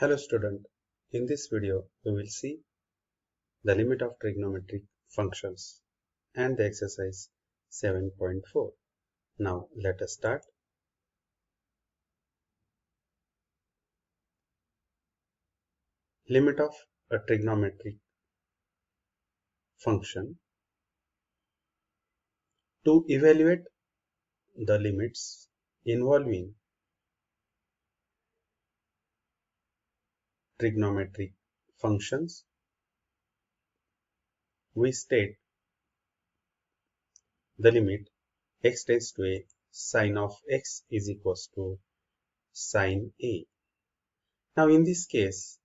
Hello student, in this video we will see the limit of trigonometric functions and the exercise 7.4. Now let us start. Limit of a trigonometric function. To evaluate the limits involving trigonometric functions, we state the limit x tends to a sine of x is equals to sine a. Now in this case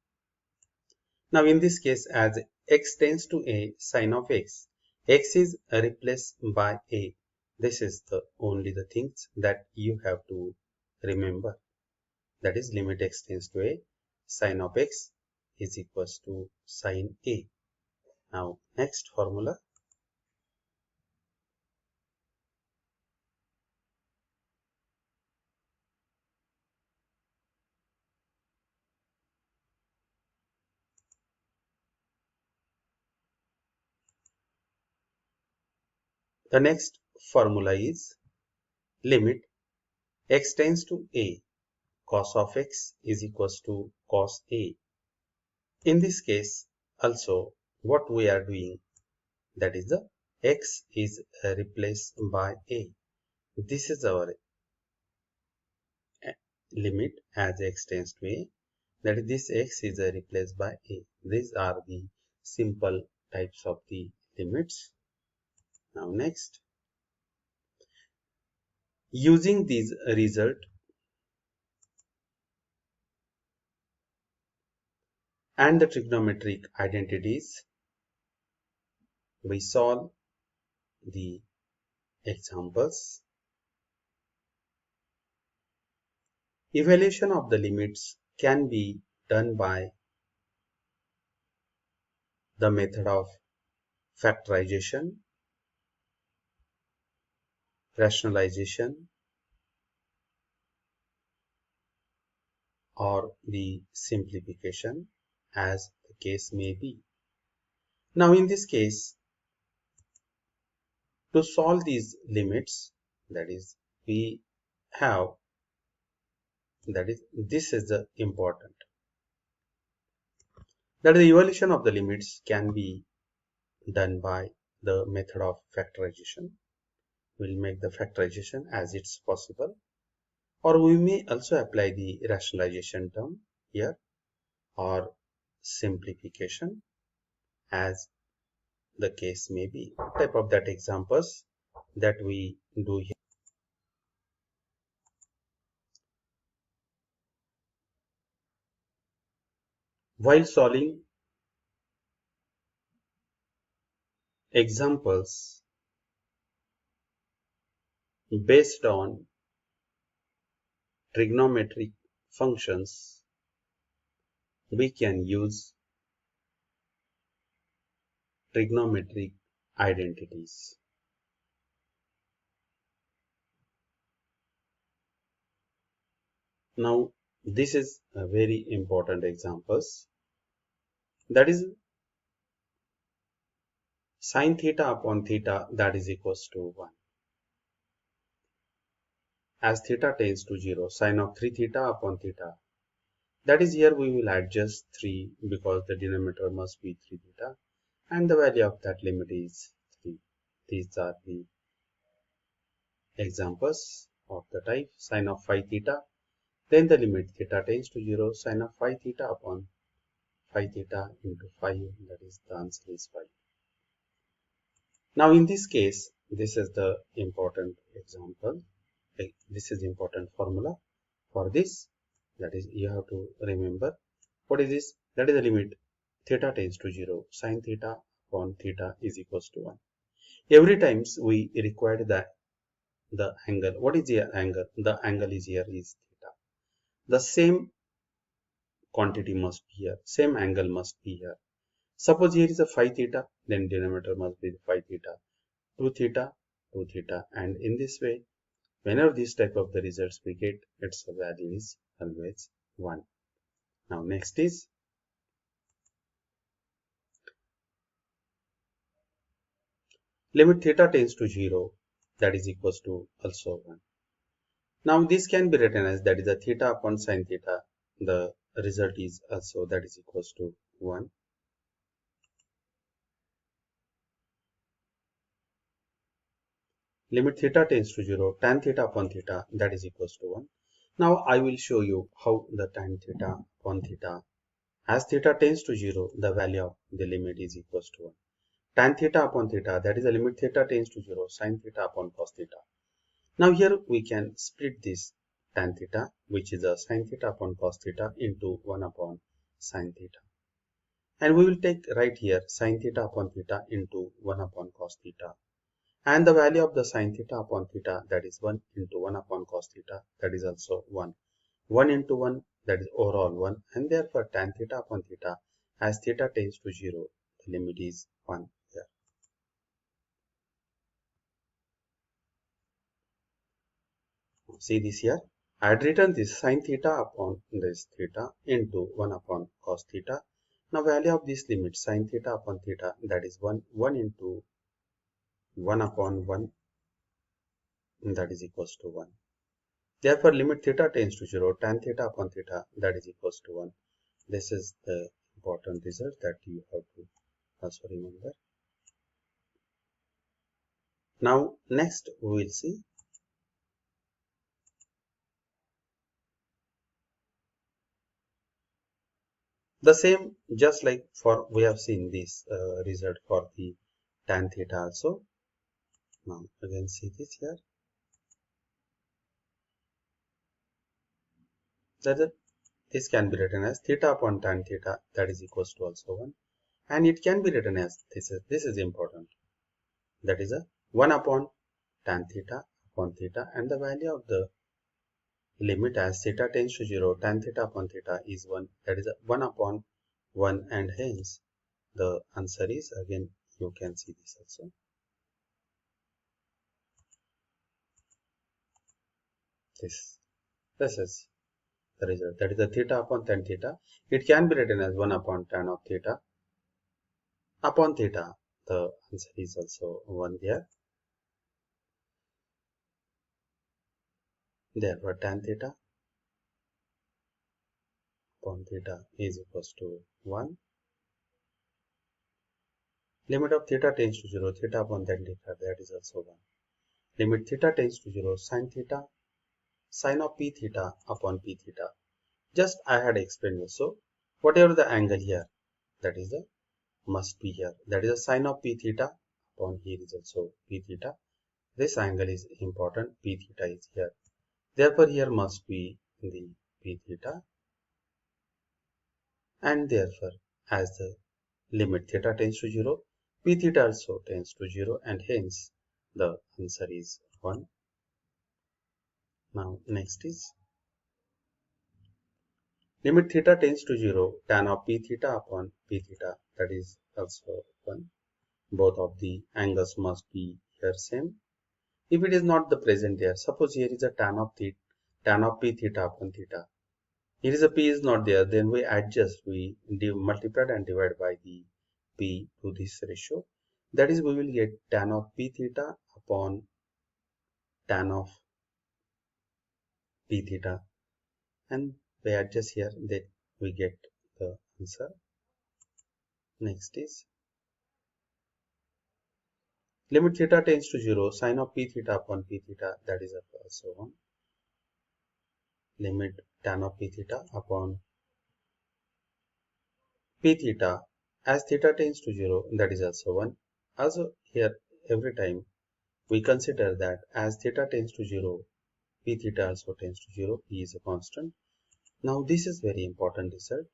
as x tends to a sine of x, x is replaced by a. This is the only the things that you have to remember. That is limit x tends to a sine of x is equals to sine a. Now next formula. The next formula is limit x tends to a cos of x is equals to cos a. In this case also what we are doing, that is the x is replaced by a. This is our limit as x tends to a, that is this x is replaced by a. These are the simple types of the limits. Now next, using these result and the trigonometric identities, we solve the examples. Evaluation of the limits can be done by the method of factorization, rationalization, or the simplification, as the case may be. Now in this case, to solve these limits, that is we have, that is this is the important, that the evaluation of the limits can be done by the method of factorization. We'll make the factorization as it's possible, or we may also apply the rationalization term here, or simplification, as the case may be. Type of that examples that we do here. While solving examples based on trigonometric functions, we can use trigonometric identities. Now this is a very important examples, that is sine theta upon theta, that is equals to 1. As theta tends to 0, sine of 3 theta upon theta, that is here we will adjust 3 because the denominator must be 3 theta and the value of that limit is 3. These are the examples of the type sine of 5 theta, then the limit theta tends to 0, sine of 5 theta upon 5 theta into 5, that is the answer is 5. Now in this case, this is the important example, this is important formula for this, that is you have to remember what is this, that is the limit theta tends to 0, sine theta upon theta is equals to 1. Every times we require the angle. What is the angle? The angle is here is theta. The same quantity must be here, same angle must be here. Suppose here is a 5 theta, then denominator must be 5 theta, 2 theta, 2 theta, and in this way, whenever this type of the results we get, its value is always 1. Now next is limit theta tends to 0, that is equals to also 1. Now this can be written as that is a theta upon sine theta. The result is also that is equals to 1. Limit theta tends to 0, tan theta upon theta, that is equals to 1. Now I will show you how the tan theta upon theta, as theta tends to 0, the value of the limit is equals to 1. Tan theta upon theta, that is the limit theta tends to 0, sin theta upon cos theta. Now here we can split this tan theta, which is a sin theta upon cos theta, into 1 upon sin theta. And we will take right here sin theta upon theta into 1 upon cos theta. And the value of the sin theta upon theta, that is 1 into 1 upon cos theta, that is also 1. 1 into 1, that is overall 1. And therefore tan theta upon theta, as theta tends to 0, the limit is 1 here. See this here. I had written this sin theta upon this theta into 1 upon cos theta. Now value of this limit sin theta upon theta, that is 1 into 1 upon 1, that is equals to 1. Therefore limit theta tends to 0, tan theta upon theta, that is equals to 1. This is the important result that you have to also remember. Now next we will see the same, just like for we have seen this result for the tan theta also. Now again see this here, that this can be written as theta upon tan theta, that is equals to also 1, and it can be written as this is important, that is a 1 upon tan theta upon theta, and the value of the limit as theta tends to 0, tan theta upon theta is 1, that is a 1 upon 1, and hence the answer is, again you can see this also. This is the result, that is a theta upon tan theta. It can be written as 1 upon tan of theta upon theta. The answer is also 1 there. Therefore tan theta upon theta is equals to 1. Limit of theta tends to 0, theta upon tan theta, that is also 1. Limit theta tends to 0, sin theta, sin of p theta upon p theta. Just I had explained this. So whatever the angle here, that is the must be here, that is a sin of p theta upon here is also p theta. This angle is important, p theta is here. Therefore here must be the p theta, and therefore as the limit theta tends to 0, p theta also tends to 0, and hence the answer is 1. Now next is limit theta tends to 0, tan of p theta upon p theta, that is also 1. Both of the angles must be here same. If it is not the present there, suppose here is a tan of p theta upon theta. Here is a p is not there, then we adjust, we multiply and divide by the p to this ratio. That is, we will get tan of p theta upon tan of p theta, and we adjust here, that we get the answer. Next is limit theta tends to 0, sin of p theta upon p theta, that is also 1. Limit tan of p theta upon p theta, as theta tends to 0, that is also 1. Also here every time we consider that as theta tends to 0, p theta also tends to 0, p is a constant. Now this is very important result,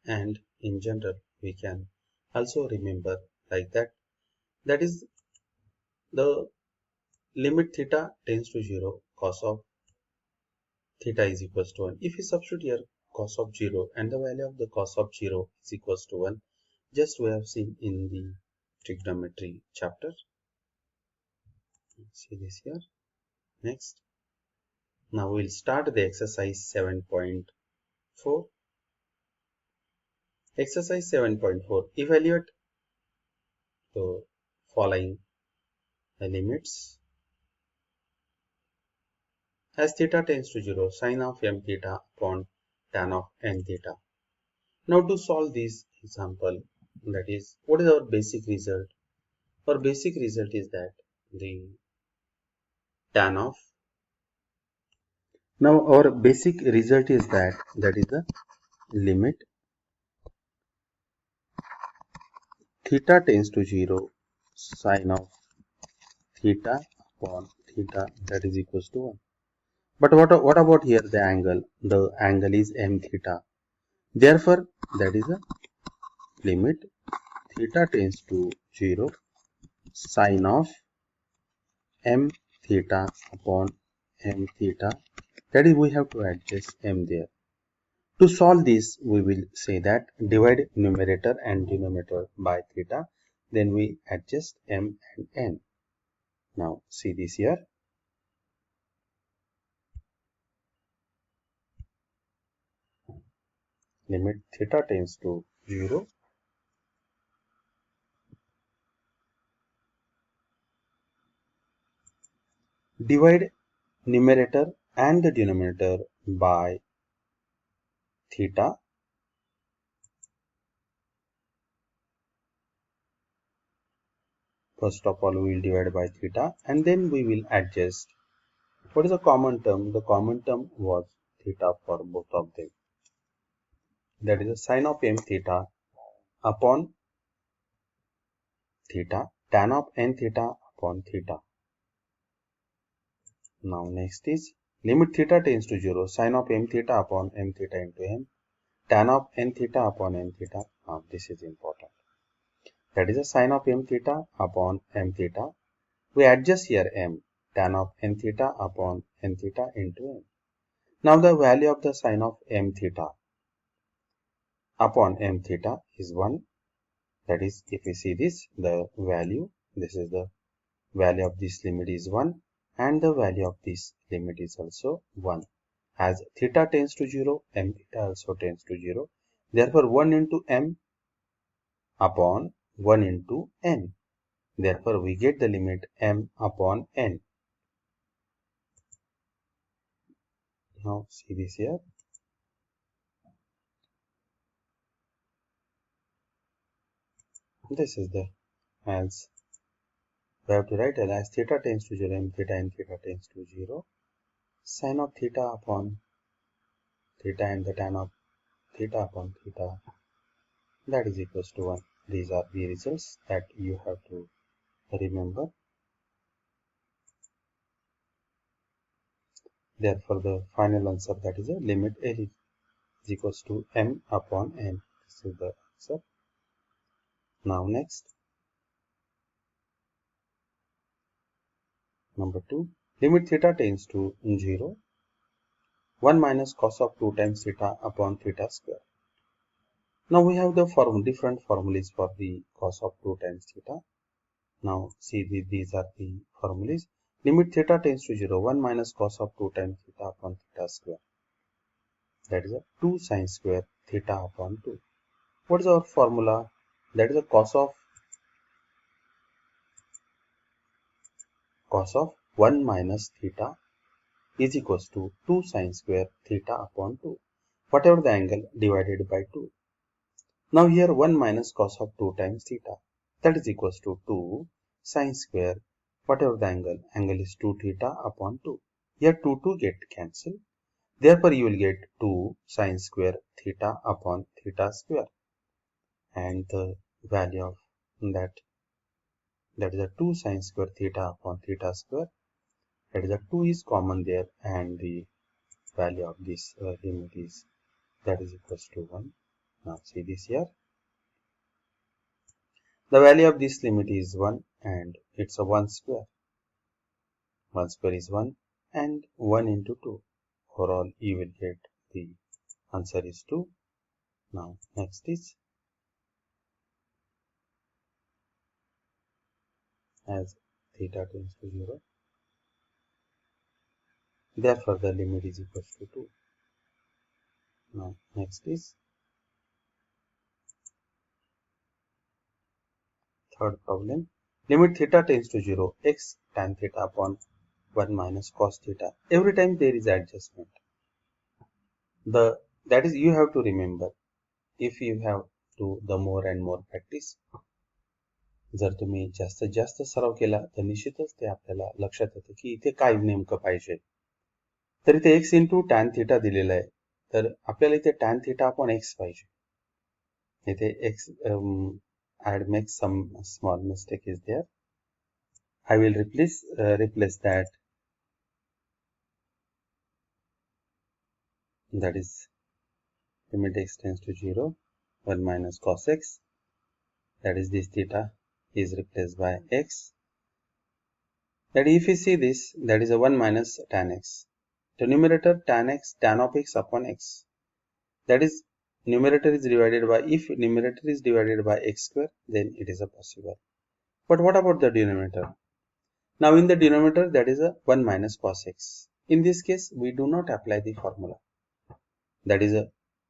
and in general we can also remember like that, that is the limit theta tends to 0, cos of theta is equals to 1. If we substitute here cos of 0, and the value of the cos of 0 is equals to 1, just we have seen in the trigonometry chapter. See this here. Next, now we'll start the exercise 7.4. Exercise 7.4. Evaluate the following limits. As theta tends to 0, sine of m theta upon tan of n theta. Now to solve this example, that is, what is our basic result? Our basic result is that the tan of. Now our basic result is that is the limit theta tends to 0, sine of theta upon theta, that is equals to 1. But what about here the angle? The angle is m theta. Therefore, that is the limit theta tends to 0, sine of m theta upon m theta. That is, we have to adjust m there. To solve this, we will say that divide numerator and denominator by theta. Then we adjust m and n. Now see this here. Limit theta tends to 0. Divide numerator and the denominator by theta. First of all, we will divide by theta and then we will adjust. What is the common term? The common term was theta for both of them. That is the sine of m theta upon theta, tan of n theta upon theta. Now next is limit theta tends to 0, sine of m theta upon m theta into m, tan of n theta upon n theta. Now this is important. That is the sine of m theta upon m theta. We adjust here m, tan of n theta upon n theta into m. Now the value of the sine of m theta upon m theta is 1. That is, if we see this, the value, this is the value of this limit is 1 and the value of this limit is also 1. As theta tends to 0, m theta also tends to 0. Therefore, 1 into m upon 1 into n. Therefore, we get the limit m upon n. Now, see this here. This is the, as we have to write it as theta tends to 0, m theta and theta tends to 0. Sine of theta upon theta and the tan of theta upon theta, that is equals to 1. These are the results that you have to remember. Therefore, the final answer, that is a limit L is equals to m upon n. This is the answer. Now next, number 2, limit theta tends to 0, 1 minus cos of 2 times theta upon theta square. Now we have the different formulas for the cos of 2 times theta. Now see these are the formulas. Limit theta tends to 0, 1 minus cos of 2 times theta upon theta square. That is a 2 sine square theta upon 2. What is our formula? That is a cos of 1 minus theta is equals to 2 sine square theta upon 2. Whatever the angle divided by 2. Now here 1 minus cos of 2 times theta, that is equals to 2 sine square, whatever the angle is 2 theta upon 2. Here 2 get cancelled. Therefore you will get 2 sine square theta upon theta square. And the value of that is a 2 sine square theta upon theta square. That is a 2 is common there and the value of this limit is, that is equals to 1. Now see this here. The value of this limit is 1 and it's a 1 square. 1 square is 1 and 1 into 2. Overall you will get the answer is 2. Now next is, as theta tends to 0, therefore the limit is equals to 2. Now next is, Third problem. Limit theta tends to 0, x tan theta upon 1 minus cos theta. Every time there is adjustment. That is, you have to remember, if you have to the more and more practice, जर तुम्ही जास्तीत जास्त सराव केला तर निश्चितच ते आपल्याला लक्षात येतं की इथे काय नेमकं पाहिजे. तर इथे x इंटू टॅन थिटा दिलेला आहे, तर आपल्याला इथे टॅन थिटा अपॉन x पाहिजे. इथे x I had made some small mistake is there. I will replace that. That is limit x tends to 0, 1 minus cos x. That is this theta is replaced by x. That if you see this, that is a 1 minus tan x. The numerator tan x, tan of x upon x. That is numerator is divided by, if numerator is divided by x square, then it is a possible. But what about the denominator? Now in the denominator, that is a 1 minus cos x. In this case, we do not apply the formula. That is a,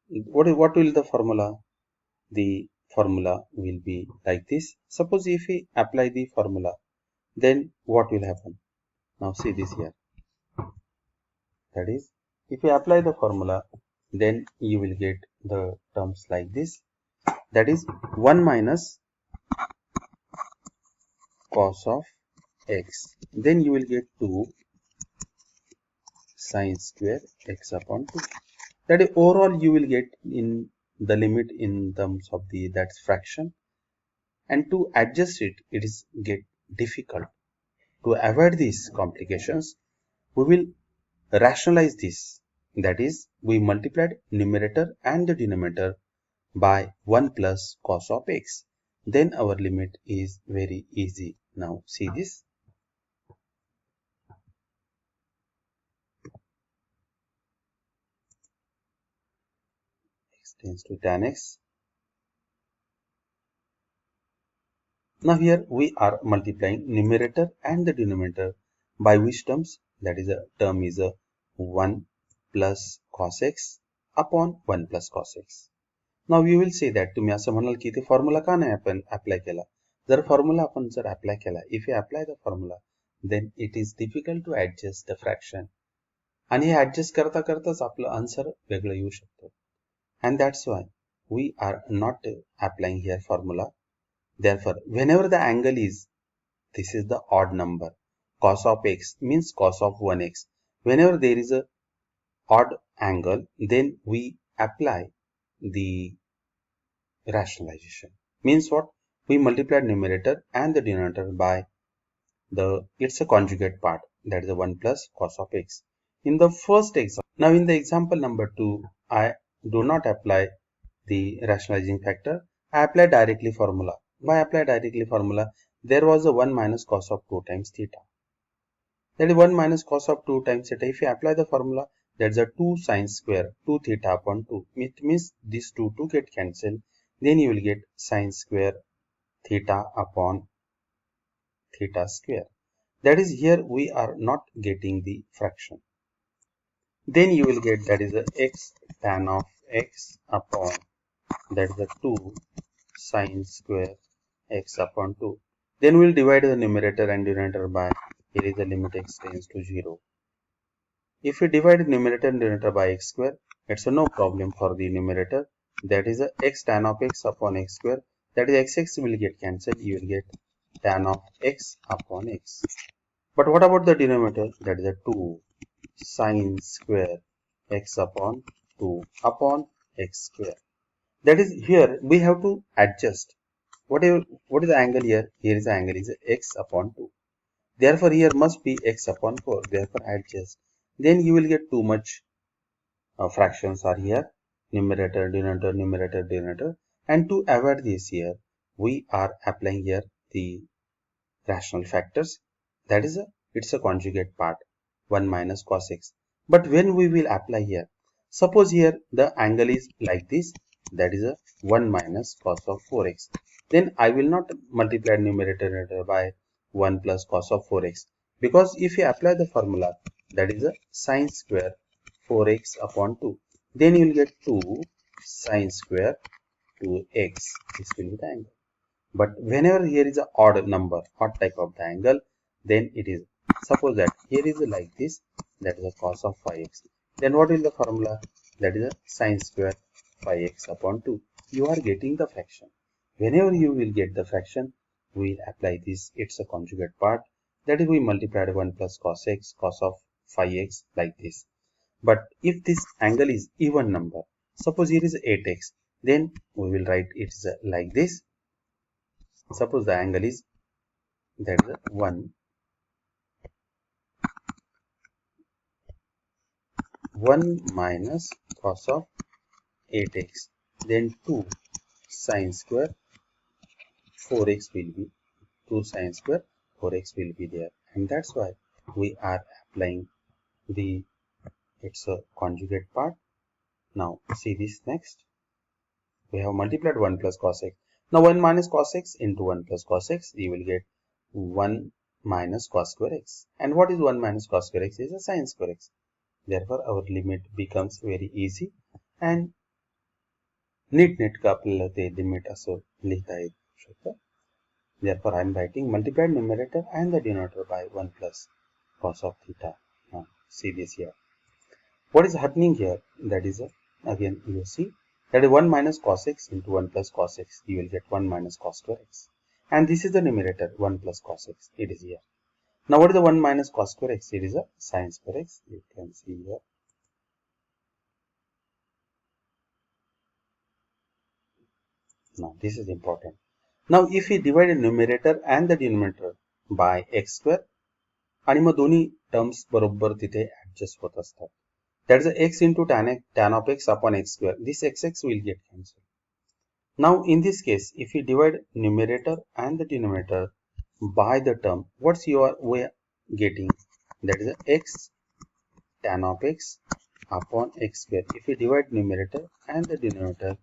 what will the formula? The formula will be like this. Suppose if we apply the formula, then what will happen? Now see this here. That is, if you apply the formula, then you will get the terms like this. That is 1 minus cos of x. Then you will get 2 sine square x upon 2. That is, overall you will get in the limit in terms of the that's fraction. And to adjust it, it is get difficult. To avoid these complications, we will rationalize this. That is, we multiplied numerator and the denominator by 1 plus cos of x. Then our limit is very easy. Now see this. X tends to tan x. Now here we are multiplying numerator and the denominator by which terms? That is, a term is a 1 plus cos x upon 1 plus cos x. Now you will say that तुम्ही असं म्हणाल की इथे formula का नाही आपण apply केला. जर फॉर्म्युला आपण जर अप्लाय केला, if you apply the formula, then it is difficult to adjust the fraction. आणि हे ऍडजस्ट करता करताच आपलं आन्सर वेगळं येऊ शकतं. And that's why we are not applying here formula. Therefore, whenever the angle is, this is the odd number. Cos of x means cos of 1x. Whenever there is a odd angle, then we apply the rationalization. Means what? We multiply numerator and the denominator by it's a conjugate part. That is the 1 plus cos of x. In the first example, now in the example number 2, I do not apply the rationalizing factor. I apply directly formula. Why apply directly formula? There was a 1 minus cos of 2 times theta. That is 1 minus cos of 2 times theta. If you apply the formula, that's a 2 sine square 2 theta upon 2. It means these two get cancelled. Then you will get sine square theta upon theta square. That is, here we are not getting the fraction. Then you will get, that is a x tan of x upon, that is a 2 sine square x upon 2. Then we will divide the numerator and denominator by, here is the limit x tends to 0. If we divide numerator and denominator by x square, it's a no problem for the numerator. That is a x tan of x upon x square. That is, x will get cancelled. You will get tan of x upon x. But what about the denominator? That is a 2 sine square x upon 2 upon x square. That is, here we have to adjust. What is the angle here? Here is the angle is x upon 2. Therefore, here must be x upon 4. Therefore, adjust. Then you will get too much fractions are here. Numerator, denominator, numerator, denominator. And to avoid this here, we are applying here the rational factors. That is, it's a conjugate part. 1 minus cos x. But when we will apply here, suppose here the angle is like this. That is a 1 minus cos of 4x. Then I will not multiply numerator by 1 plus cos of 4x. Because if you apply the formula, that is a sine square 4x upon 2. Then you will get 2 sine square 2x. This will be the angle. But whenever here is a odd number, odd type of the angle, then it is, suppose that here is like this, that is the cos of phi x. Then what is the formula? That is a sine square phi x upon 2. You are getting the fraction. Whenever you will get the fraction, we will apply this. It's a conjugate part. That is, we multiplied 1 plus cos x, cos of phi x, like this. But if this angle is even number, suppose here is 8x, then we will write it is like this. Suppose the angle is, that is 1 minus cos of 8x, then 2 sine square 4x will be 2 sine square 4x will be there, and that's why we are applying the, it's a conjugate part. Now see this next. We have multiplied 1 plus cos x. Now 1 minus cos x into 1 plus cos x, you will get 1 minus cos square x. And what is 1 minus cos square x? Is a sine square x. Therefore our limit becomes very easy, and नीट का आपल्याला ते limit असं लिहिता येऊ शकतं. Therefore I am writing multiplied numerator and the denominator by 1 plus cos of theta. Now see this here. What is happening here? That is again you see that is 1 minus cos x into 1 plus cos x. You will get 1 minus cos square x. And this is the numerator 1 plus cos x. It is here. Now what is the 1 minus cos square x? It is a sine square x. You can see here. Now this is important. Now if we divide the numerator and the denominator by x square, आणि मग दोन्ही terms बरोबर तिथे adjust होत असतात. That is x into tan of x upon x square. This x will get cancelled. Now in this case, if we divide numerator and the denominator by the term, what's your way getting? That is x tan of x upon x square. If we divide numerator and the denominator,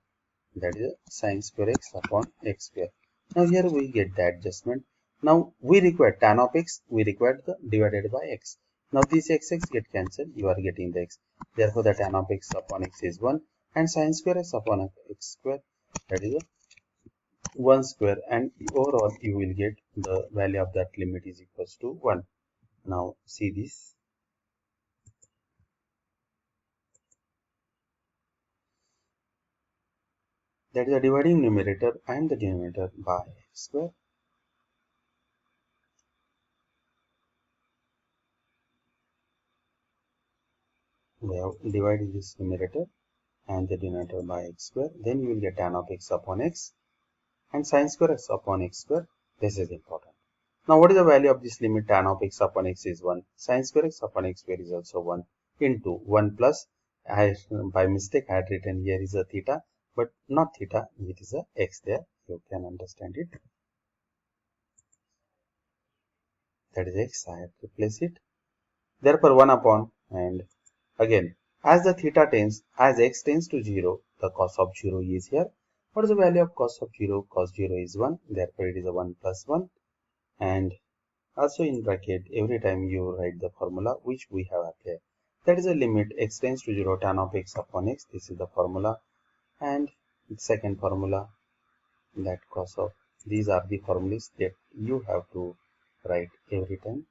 that is sine square x upon x square. Now here we get the adjustment. Now we require tan of x, we require the divided by x. Now this x get cancelled, you are getting the x. Therefore the tan of x upon x is 1, and sine square x upon x square, that is 1 square, and overall you will get the value of that limit is equals to 1. Now see this. That is the dividing numerator and the denominator by x square. We have divided this numerator and the denominator by x square. Then you will get tan of x upon x and sine square x upon x square. This is important. Now what is the value of this limit? Tan of x upon x is 1. Sine square x upon x square is also 1 into 1 plus, by mistake I had written here is a theta, but not theta, it is a x there. You can understand it. That is x, I have to replace it. Therefore 1 upon, and again, as the theta tends, as x tends to 0, the cos of 0 is here. What is the value of cos of 0? Cos 0 is 1, therefore it is a 1 plus 1. And also in bracket, every time you write the formula which we have applied. That is a limit x tends to 0, tan of x upon x. This is the formula. And the second formula, that cos of, these are the formulas that you have to write every time.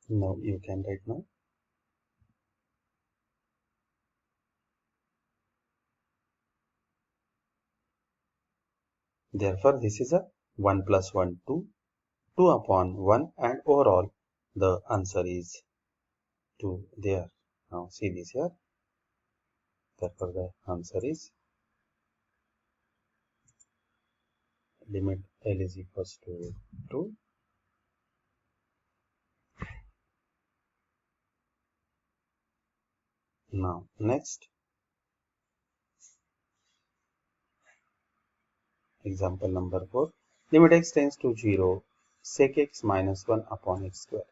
Now you can write now. Therefore this is a 1 plus 1, 2, 2 upon 1, and overall the answer is 2 there. Now see this here. Therefore the answer is limit L is equals to 2. Now next example number 4. Limit x tends to 0, sec x minus 1 upon x square.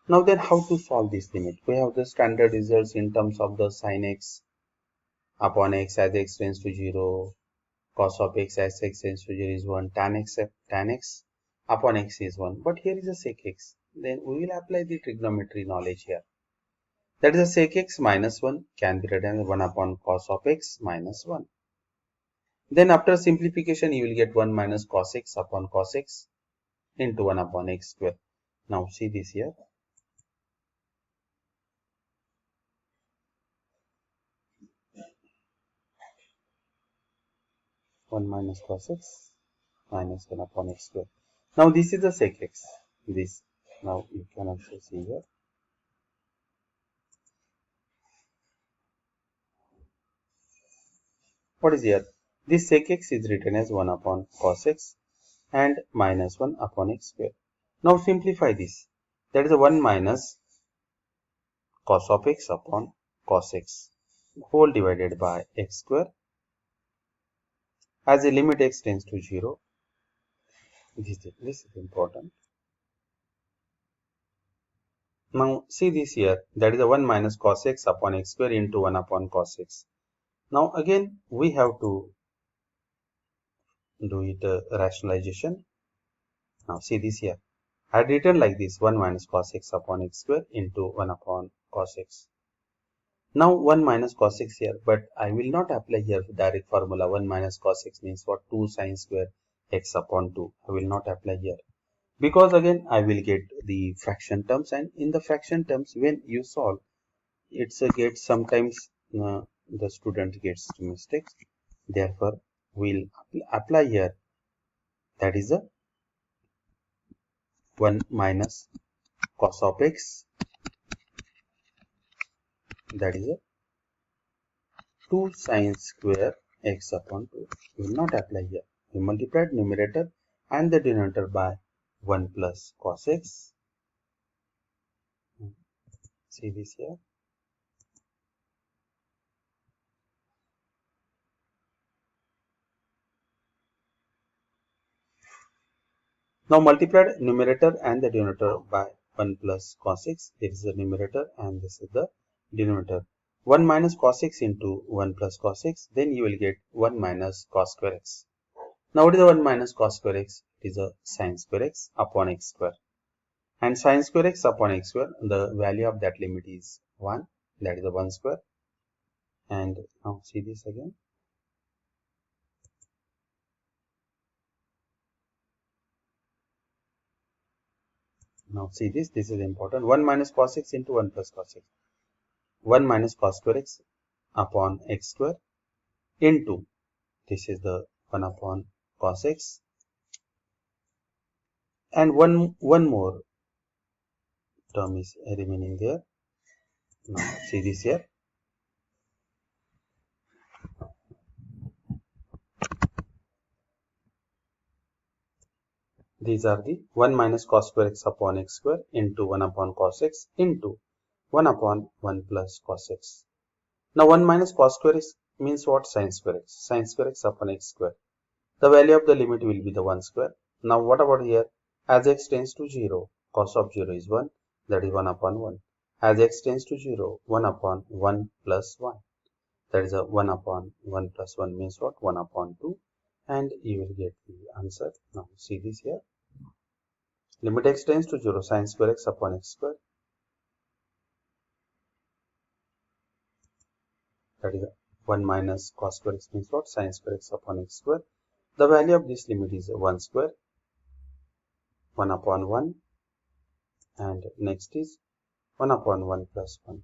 Now then how to solve this limit? We have the standard results in terms of the sin x upon x as x tends to 0, cos of x as x tends to 0 is 1, tan x upon x is 1. But here is a sec x. Then we will apply the trigonometry knowledge here. That is a sec x minus 1 can be written as 1 upon cos of x minus 1. Then after simplification, you will get 1 minus cos x upon cos x into 1 upon x square. Now see this here. 1 minus cos x minus 1 upon x square. Now this is the sec x. This. Now you can also see here. What is here? This sec x is written as 1 upon cos x and minus 1 upon x square. Now simplify this. That is a 1 minus cos of x upon cos x whole divided by x square. As the limit x tends to 0, this is important. Now see this here, that is a 1 minus cos x upon x square into 1 upon cos x. Now again we have to do it rationalization. Now see this here. I had written like this 1 minus cos x upon x square into 1 upon cos x. Now 1 minus cos x here, but I will not apply here direct formula. 1 minus cos x means what? 2 sine square x upon 2. I will not apply here. Because again I will get the fraction terms, and in the fraction terms when you solve, it's a get sometimes the student gets mistakes. Therefore we'll apply here, that is a 1 minus cos of x, that is a 2 sine square x upon 2. We will not apply here. We multiplied numerator and the denominator by 1 plus cos x. See this here. Now multiplied numerator and the denominator by 1 plus cos x. This is the numerator and this is the denominator. 1 minus cos x into 1 plus cos x. Then you will get 1 minus cos square x. Now what is the 1 minus cos square x? It is a sine square x upon x square. And sine square x upon x square, the value of that limit is 1. That is the 1 square. And now see this again. Now see this is important. 1 minus cos x into 1 plus cos x. 1 minus cos square x upon x square into, this is the 1 upon cos x. And one more term is remaining there. Now see this here. These are the 1 minus cos square x upon x square into 1 upon cos x into 1 upon 1 plus cos x. Now 1 minus cos square x means what? Sine square x. Sine square x upon x square. The value of the limit will be the 1 square. Now what about here? As x tends to 0, cos of 0 is 1. That is 1 upon 1. As x tends to 0, 1 upon 1 plus 1. That is a 1 upon 1 plus 1 means what? 1 upon 2. And you will get the answer. Now see this here. Limit x tends to 0, sine square x upon x square. That is 1 minus cos square x means what? Sine square x upon x square. The value of this limit is 1 square, 1 upon 1, and next is 1 upon 1 plus 1.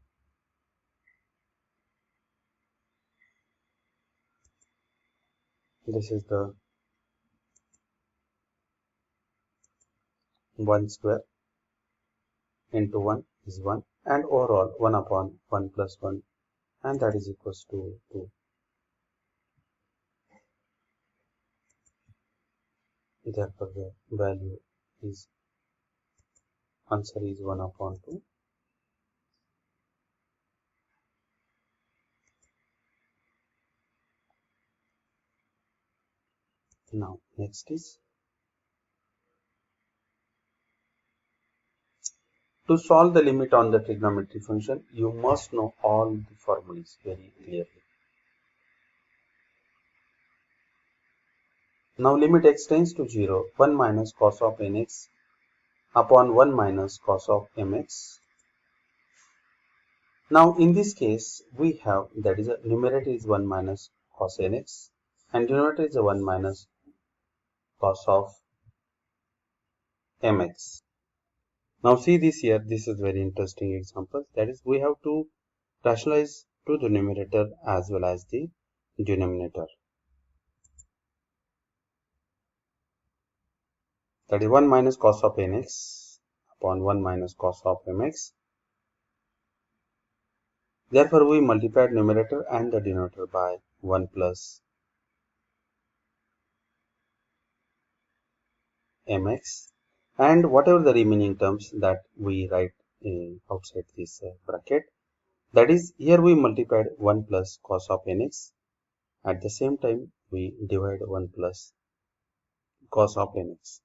This is the 1 square into 1 is 1, and overall 1 upon 1 plus 1, and that is equals to 2. Therefore the value is, answer is 1 upon 2. Now next is, to solve the limit on the trigonometry function, you must know all the formulas very clearly. Now limit x tends to 0, 1 minus cos of nx upon 1 minus cos of mx. Now in this case we have, that is a numerator is 1 minus cos nx and denominator is a 1 minus cos of mx. Now see this here, this is very interesting example. That is, we have to rationalize to the numerator as well as the denominator. That is 1 minus cos of nx upon 1 minus cos of mx. Therefore, we multiplied numerator and the denominator by 1 plus mx, and whatever the remaining terms that we write outside this bracket. That is, here we multiplied 1 plus cos of nx. At the same time, we divide 1 plus cos of nx.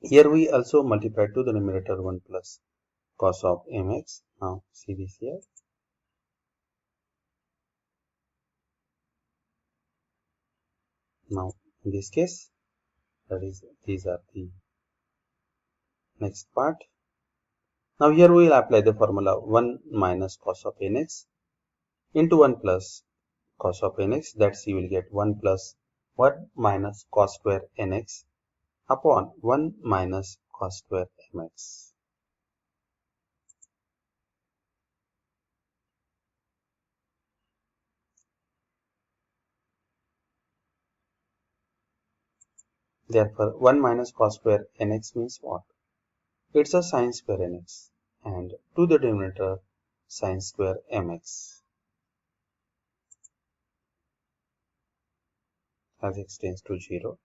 Here we also multiply to the numerator 1 plus cos of mx. Now see this here. Now in this case, that is, these are the next part. Now here we will apply the formula 1 minus cos of nx into 1 plus cos of nx. That's you will get 1 plus 1 minus cos square nx upon 1 minus cos square mx. Therefore, 1 minus cos square nx means what? It's a sine square nx, and to the denominator sine square mx as x tends to 0.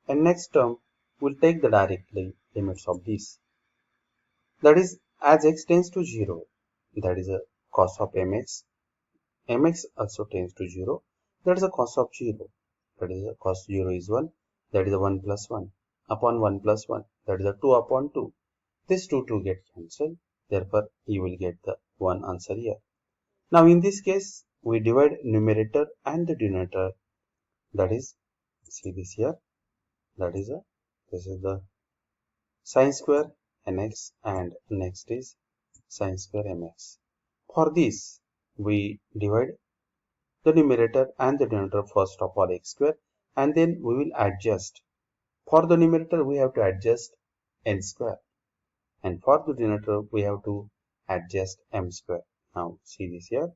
And next term will take the directly limits of this. That is, as x tends to 0, that is a cos of mx. Mx also tends to 0. That is a cos of 0. That is a cos 0 is 1. That is a 1 plus 1 upon 1 plus 1. That is a 2 upon 2. This 2 get cancelled. Therefore, you will get the 1 answer here. Now, in this case, we divide numerator and the denominator. That is, see this here. That is this is the sine square nx, and next is sine square mx. For this, we divide the numerator and the denominator first of all x square, and then we will adjust. For the numerator, we have to adjust n square, and for the denominator, we have to adjust m square. Now, see this here.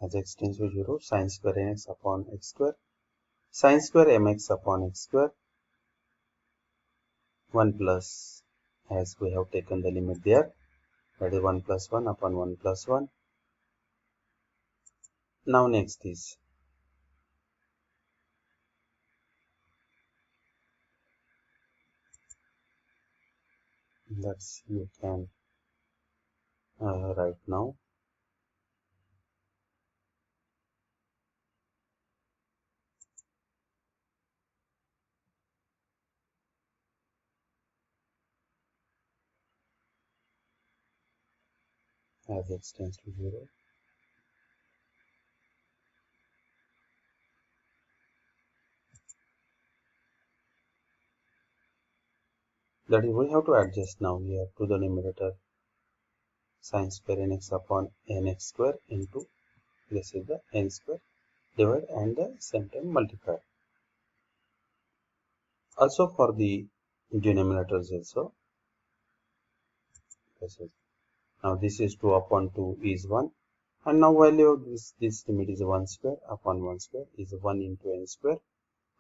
As x tends to 0, sine square nx upon x square, sine square mx upon x square, 1 plus, as we have taken the limit there, that is 1 plus 1 upon 1 plus 1. Now next is that's you can write now. As x tends to 0. That is, we have to adjust now here to the numerator sine square nx upon nx square into, this is the n square, divide and the same time multiply. Also for the denominators also, now this is 2 upon 2 is 1, and now value of this limit is 1 square upon 1 square is 1 into n square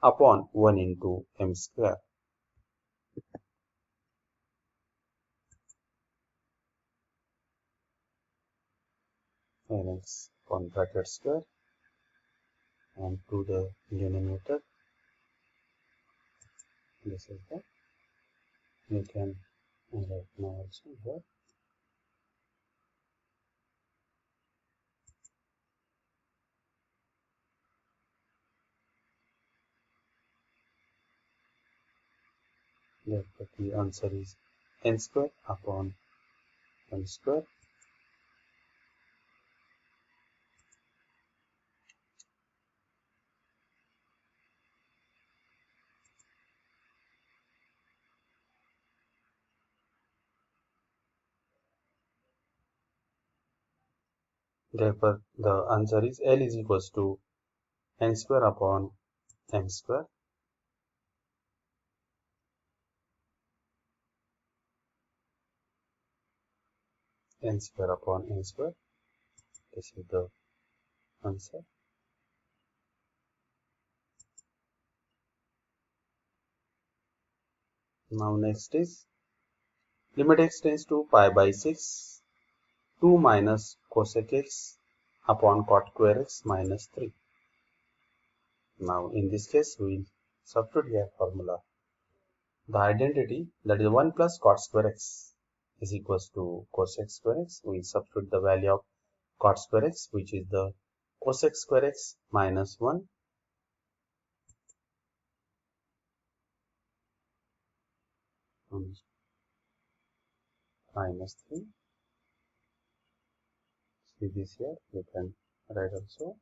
upon 1 into m square. Nx upon bracket square, and to the denominator, this is the, you can write now also here. Therefore, the answer is n square upon m square. Therefore, the answer is L is equals to n square upon m square. N square upon n square. This is the answer. Now next is limit x tends to pi by 6, 2 minus cosec x upon cot square x minus 3. Now in this case we will substitute here formula. The identity, that is 1 plus cot square x is equals to cosec square x. We will substitute the value of cot square x, which is the cosec square x minus 1 minus 3. See this here, you can write also.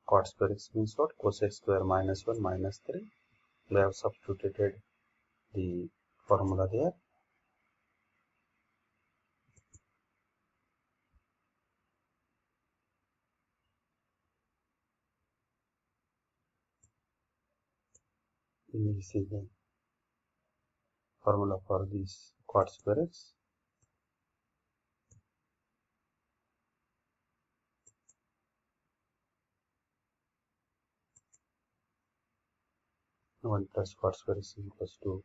Cot square x means what? Cosec square minus 1 minus 3. We have substituted the formula there. This is the formula for this cot square x. One plus cot square x is equals to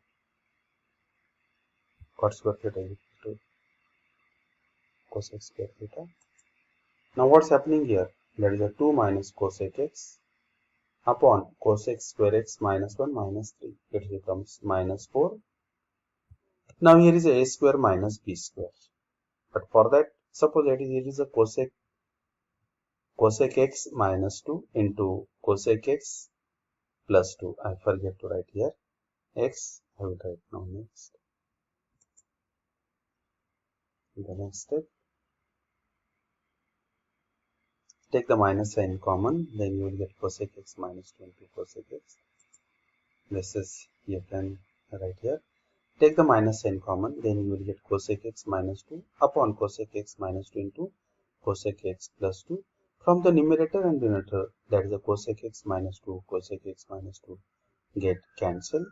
cot square theta is equal to cosec square theta. Now what's happening here? That is a 2 minus cosec x upon cosec square x minus 1 minus 3. It becomes minus 4. Now here is a square minus b square. But for that, suppose that is, it is a cosec x minus 2 into cosec x plus 2. I forget to write here x. I will write now next. The next step, take the minus sign common, then you will get cosec x minus 2 into cosec x. This is, you can write here. Take the minus sign common, then you will get cosec x minus 2 upon cosec x minus 2 into cosec x plus 2. From the numerator and denominator, that is the cosec x minus 2, cosec x minus 2 get cancelled.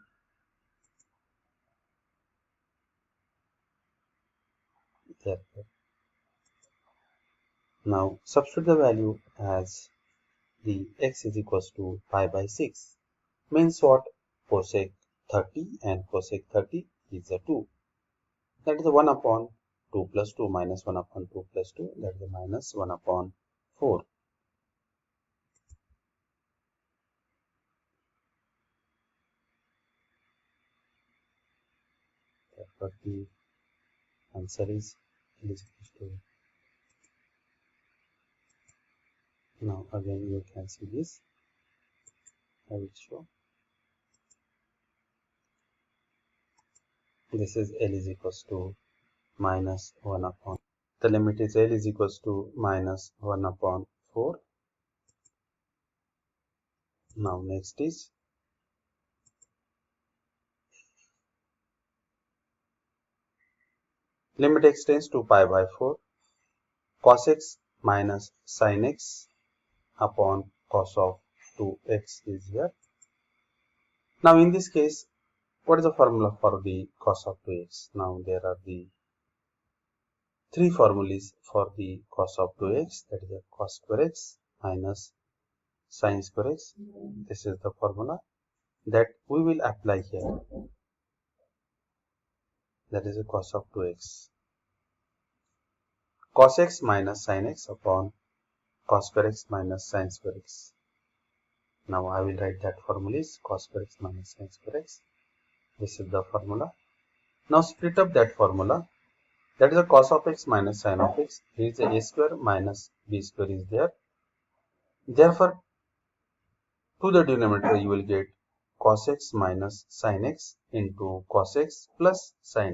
Therefore, now substitute the value as the x is equals to pi by 6. Means what? Cosec 30 and cosec 30 is a 2. That is a 1 upon 2 plus 2 minus 1 upon 2 plus 2. That is a minus 1 upon 4. Therefore, the answer is equals to. Now again you can see this. I will show. This is L is equals to minus 1 upon. The limit is L is equals to minus 1 upon 4. Now next is limit x tends to pi by 4. Cos x minus sin x upon cos of 2x is here. Now in this case, what is the formula for the cos of 2x? Now there are the three formulas for the cos of 2x, that is the cos square x minus sin square x. This is the formula that we will apply here. That is the cos of 2x. Cos x minus sin x upon cos square x minus sin square x. Now I will write that formula is cos square x minus sin square x. This is the formula. Now split up that formula. That is the cos of x minus sin of x. Here is a square minus b square is there. Therefore, to the denominator you will get cos x minus sin x into cos x plus sin.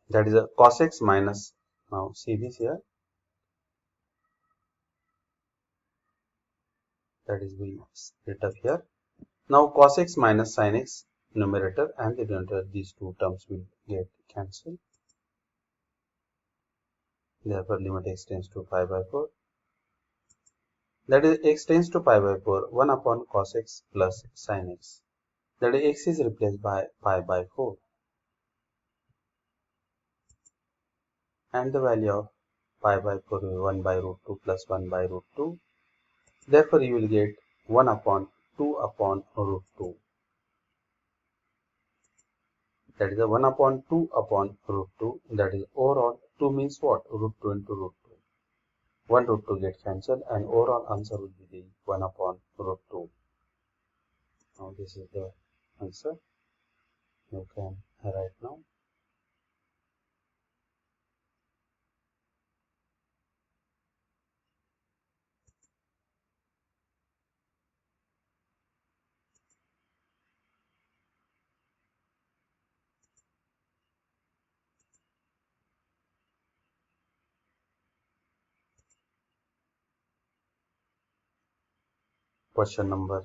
That is a cos x minus. Now see this here. That is we split up here. Now cos x minus sin x numerator and the denominator, these two terms will get cancelled. Therefore, limit x tends to pi by 4. That is, x tends to pi by 4, 1 upon cos x plus sin x. That is, x is replaced by pi by 4. And the value of pi by 4 will be 1 by root 2 plus 1 by root 2. Therefore, you will get 1 upon 2 upon root 2. That is a 1 upon 2 upon root 2. That is overall 2 means what? Root 2 into root 2. 1 root 2 gets cancelled and overall answer will be the 1 upon root 2. Now this is the answer. You can write now. Question number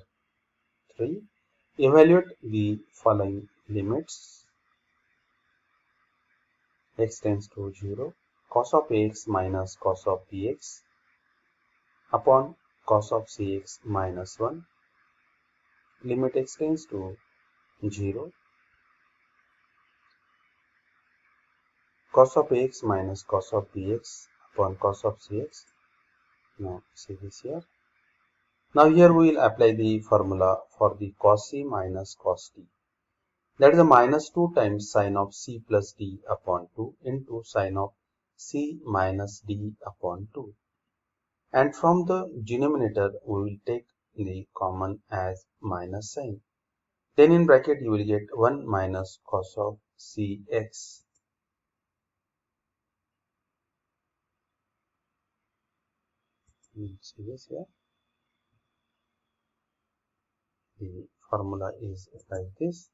3. Evaluate the following limits. X tends to 0, cos of ax minus cos of bx upon cos of cx minus 1. Limit x tends to 0, cos of ax minus cos of bx upon cos of cx. Now see this here. Now here we will apply the formula for the cos c minus cos d. That is a minus 2 times sine of c plus d upon 2 into sine of c minus d upon 2. And from the denominator we will take the common as minus sign. Then in bracket you will get 1 minus cos of cx. See this here. The formula is like this.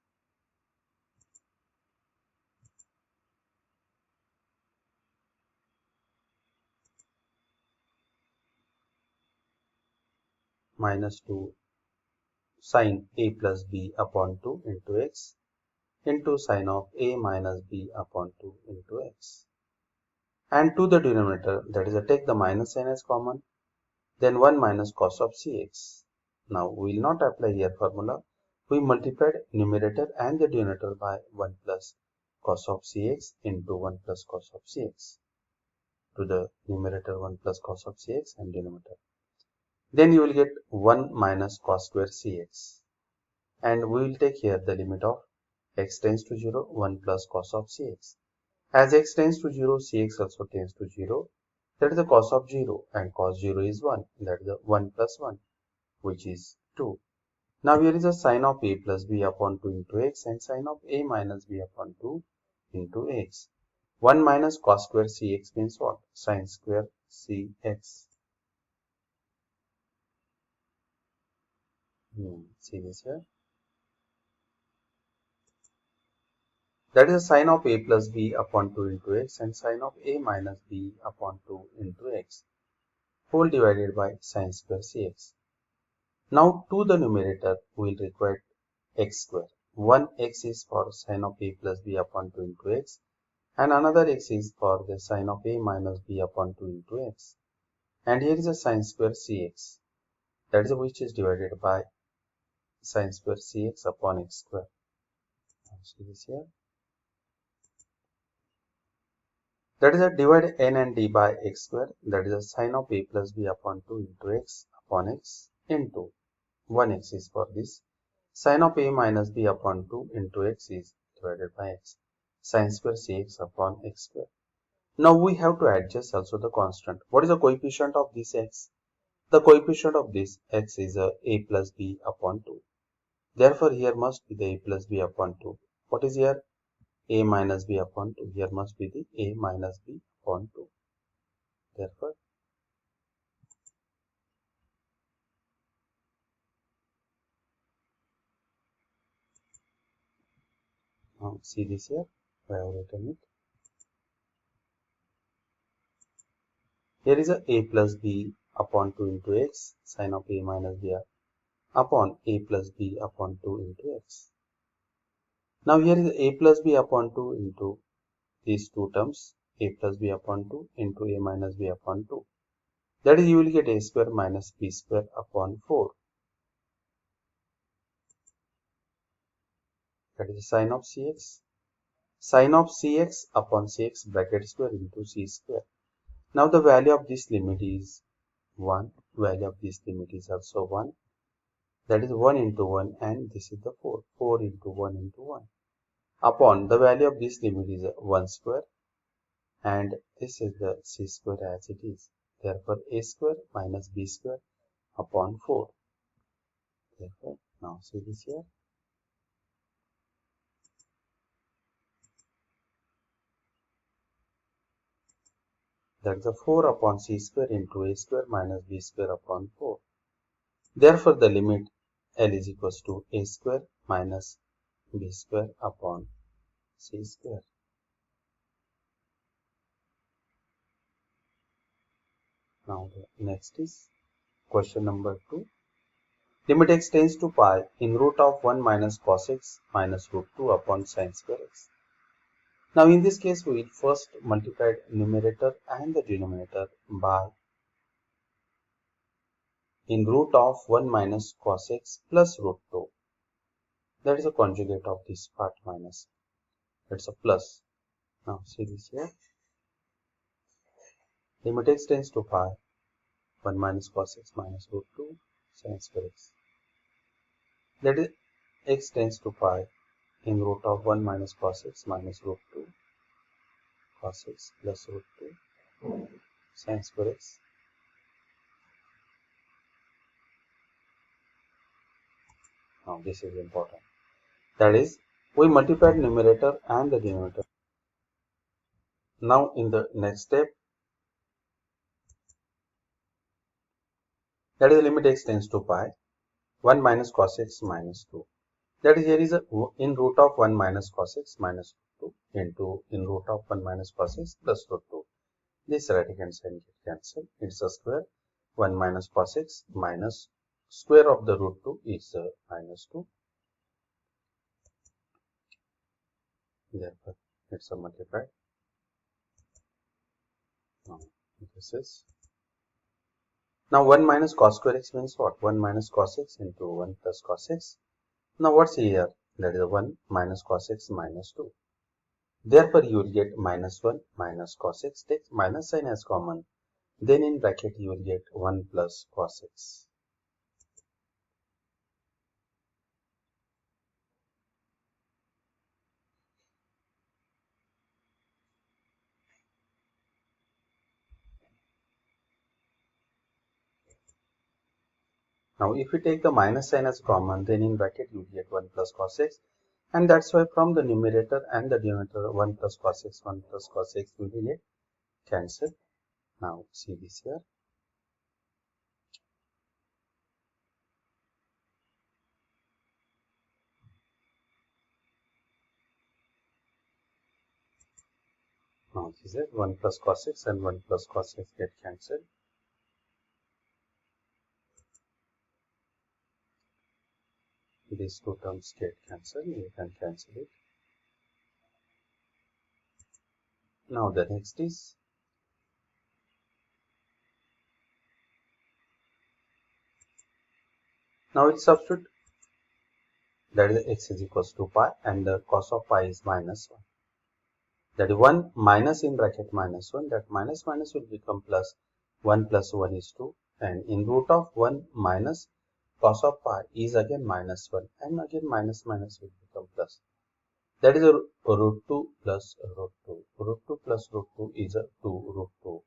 Minus 2 sine a plus b upon 2 into x into sine of a minus b upon 2 into x. And to the denominator, that is, take the minus sign as common, then 1 minus cos of cx. Now we will not apply here formula. We multiplied numerator and the denominator by 1 plus cos of cx into 1 plus cos of cx. To the numerator 1 plus cos of cx and denominator. Then you will get 1 minus cos square cx. And we will take here the limit of x tends to 0, 1 plus cos of cx. As x tends to 0, cx also tends to 0. That is the cos of 0, and cos 0 is 1. That is the 1 plus 1, which is 2. Now here is a sine of a plus b upon 2 into x and sine of a minus b upon 2 into x. 1 minus cos square cx means what? Sine square cx. See this here. That is sine of a plus b upon 2 into x and sine of a minus b upon 2 into x, whole divided by sine square cx. Now to the numerator we will require x square. One x is for sine of a plus b upon 2 into x and another x is for the sine of a minus b upon 2 into x. And here is a sine square cx, that is which is divided by sine square cx upon x square. See this here. That is a divide n and d by x square, that is a sine of a plus b upon 2 into x upon x into 1x is for this. Sine of a minus b upon 2 into x is divided by x. Sine square cx upon x square. Now we have to adjust also the constant. What is the coefficient of this x? The coefficient of this x is a plus b upon 2. Therefore here must be the a plus b upon 2. What is here? A minus b upon 2. Here must be the a minus b upon 2. Therefore, now see this here. I have written it. Here is a plus b upon 2 into x, sine of a minus b upon a plus b upon 2 into x. Now here is a plus b upon 2 into these two terms, a plus b upon 2 into a minus b upon 2. That is, you will get a square minus b square upon 4. That is the sine of cx. Sine of cx upon cx bracket square into c square. Now the value of this limit is 1. Value of this limit is also 1. That is 1 into 1, and this is the 4. 4 into 1 into 1. Upon the value of this limit is 1 square, and this is the c square as it is. Therefore, a square minus b square upon 4. Therefore, now see this here. That is a 4 upon c square into a square minus b square upon 4. Therefore, the limit L is equals to a square minus b square upon c square. Now, the next is question number 2. Limit x tends to pi in root of 1 minus cos x minus root 2 upon sine square x. Now, in this case, we will first multiply numerator and the denominator by in root of 1 minus cos x plus root 2. That is a conjugate of this part minus. That's a plus. Now, see this here. Limit x tends to pi 1 minus cos x minus root 2 sine square x. That is, x tends to pi in root of 1 minus cos x minus root 2 cos x plus root 2 sine square x. Now, this is important. That is, we multiplied numerator and the denominator. Now, in the next step, that is, the limit x tends to pi 1 minus cos x minus 2. That is, here is a in root of 1 minus cos x minus 2 into in root of 1 minus cos x plus root 2. This right hand side get cancelled. It's a square. 1 minus cos x minus square of the root 2 is minus 2. Therefore, it's a multiplied. Now, this is. Now, 1 minus cos square x means what? 1 minus cos x into 1 plus cos x. Now, what's here? That is 1 minus cos x minus 2. Therefore, you will get minus 1 minus cos x. Take minus sign as common. Then in bracket, you will get 1 plus cos x. Now, if you take the minus sign as common, then in bracket you get 1 plus cos x, and that's why from the numerator and the denominator 1 plus cos x, 1 plus cos x will get cancelled. Now, see this here. Now, this is 1 plus cos x and 1 plus cos x get cancelled. These two terms get cancelled. You can cancel it. Now, the next is now it's substitute. That is x is equals to pi, and the cos of pi is minus 1. That is 1 minus in bracket minus 1. That minus minus will become plus. 1 plus 1 is 2. And in root of 1 minus cos of pi is again minus 1. And again minus minus will become plus. That is a root 2 plus root 2. Root 2 plus root 2 is a 2 root 2.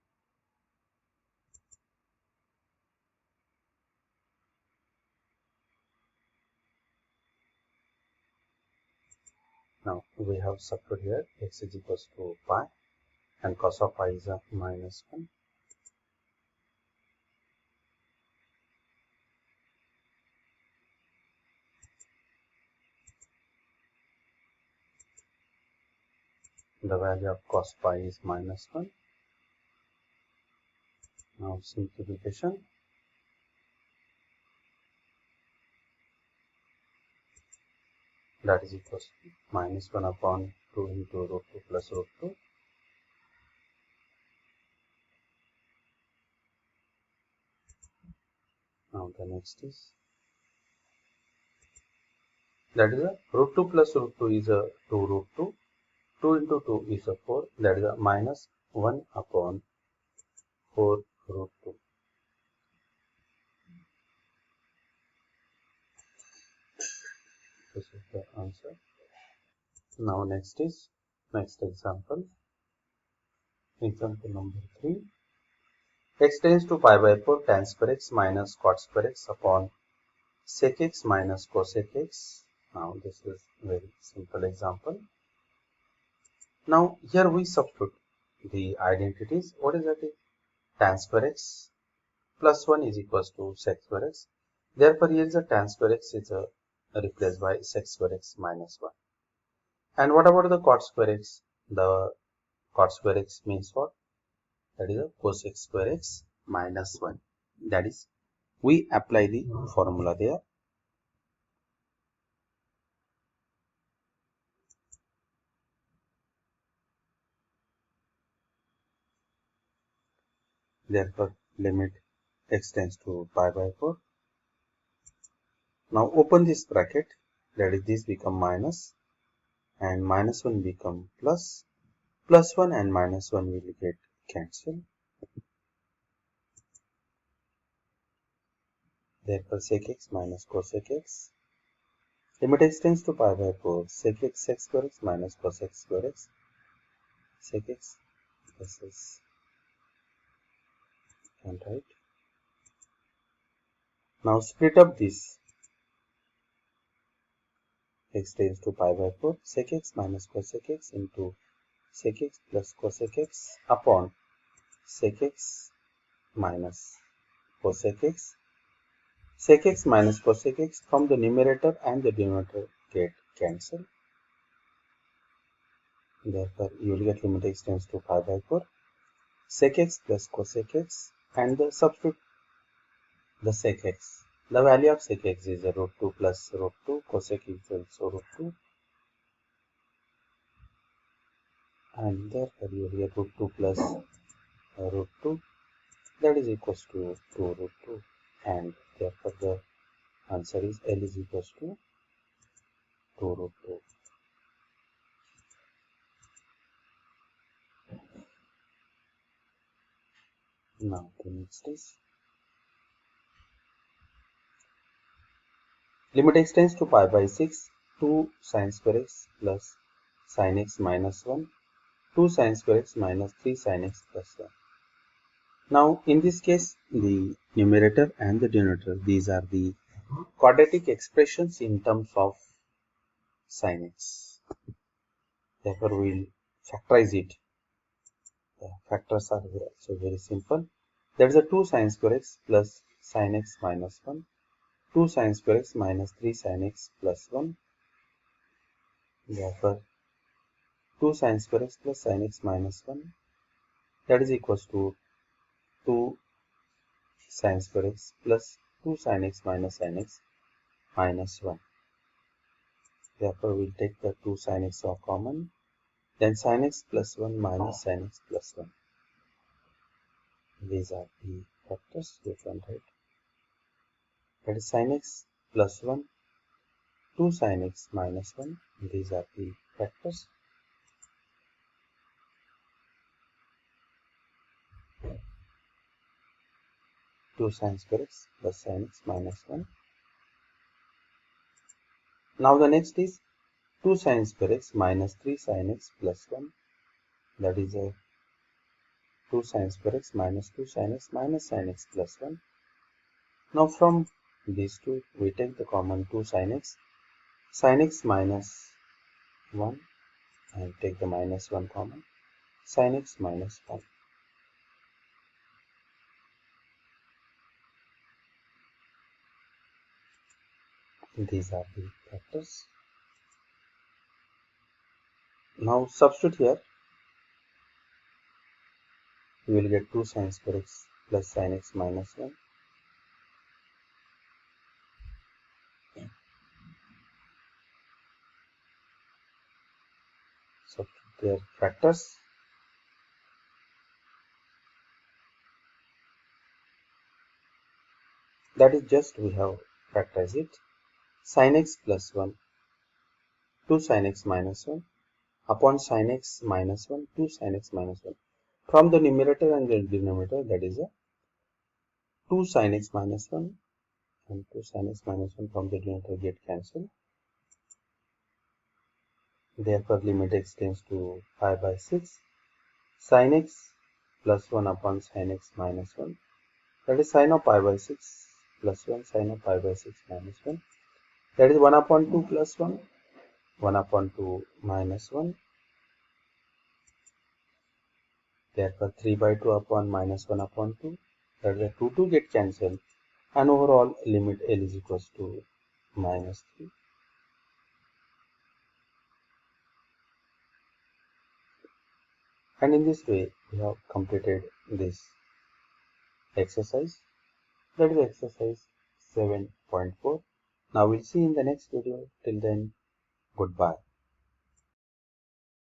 Now we have substituted here x is equals to pi and cos of pi is a minus 1. The value of cos pi is minus 1. Now simplification. that is equals to minus 1 upon 2 into root 2 plus root 2. Now the next is, that is a root 2 plus root 2 is a 2 root 2. 2 into 2 is a 4, that is a minus 1 upon 4 root 2. This is the answer. Now next example. Example number 3. X tends to pi by 4 tan square x minus cot square x upon sec x minus cosec x. Now this is very simple example. Now here we substitute the identities. What is that? Tan square x plus 1 is equals to sec square x. Therefore here is a tan square x is replaced by sec square x minus 1. And what about the cot square x? The cot square x means what? That is a cosec square x minus 1. That is, we apply the formula there. Therefore, limit x tends to pi by 4. Now open this bracket, that is, this become minus, and minus 1 become plus, plus 1 and minus 1 will get cancelled. Therefore, sec x minus cosec x. Limit x tends to pi by 4, sec x sec square x minus cosec square x. Sec x, this is, can write. Now split up this. X tends to pi by 4, sec x minus cosec x into sec x plus cosec x upon sec x minus cosec x. Sec x minus cosec x from the numerator and the denominator get cancelled. Therefore, you will get limit x tends to pi by 4, sec x plus cosec x, and the substitute the sec x. The value of sec x is root 2 plus root 2, cosec is also root 2, and therefore you will get root 2 plus root 2, that is equals to 2 root 2, and therefore the answer is L is equals to 2 root 2. Now the next is, limit x tends to pi by 6, 2 sine square x plus sin x minus 1, 2 sine square x minus 3 sin x plus 1. Now in this case, the numerator and the denominator, these are the quadratic expressions in terms of sin x. Therefore we will factorize it. The factors are also very simple. That is a 2 sin square x plus sin x minus 1, 2 sin square x minus 3 sin x plus 1. Therefore 2 sin square x plus sin x minus 1, that is equals to 2 sin square x plus 2 sin x minus minus 1. Therefore we will take the 2 sin x are common, then sin x plus 1 minus sin x plus 1. These are the factors we can write. That is sin x plus 1, 2 sin x minus 1. These are the factors. Two sin square x plus sin x minus 1. Now the next is 2 sin square x minus 3 sin x plus 1. That is a 2 sin square x minus 2 sin x minus sin x plus 1. Now from these two we take the common 2 sin x minus 1, and take the minus 1 common, sin x minus 1. These are the factors. Now substitute here. We will get 2 sin square x plus sin x minus 1. substitute their factors. That is just we have factorized it. Sin x plus 1 2 sin x minus 1 upon sin x minus 1 2 sin x minus 1. From the numerator and the denominator, that is a 2 sin x minus 1 and 2 sin x minus 1 from the denominator get cancelled. Therefore, limit x tends to pi by 6. Sin x plus 1 upon sin x minus 1. That is sin of pi by 6 plus 1 sin of pi by 6 minus 1. That is 1 upon 2 plus 1. 1 upon 2 minus 1. Therefore, 3 by 2 upon minus 1 upon 2. That is a 2 get cancelled. And overall limit L is equals to minus 3. And in this way, we have completed this exercise. That is exercise 7.4. Now we'll see in the next video. Till then, goodbye.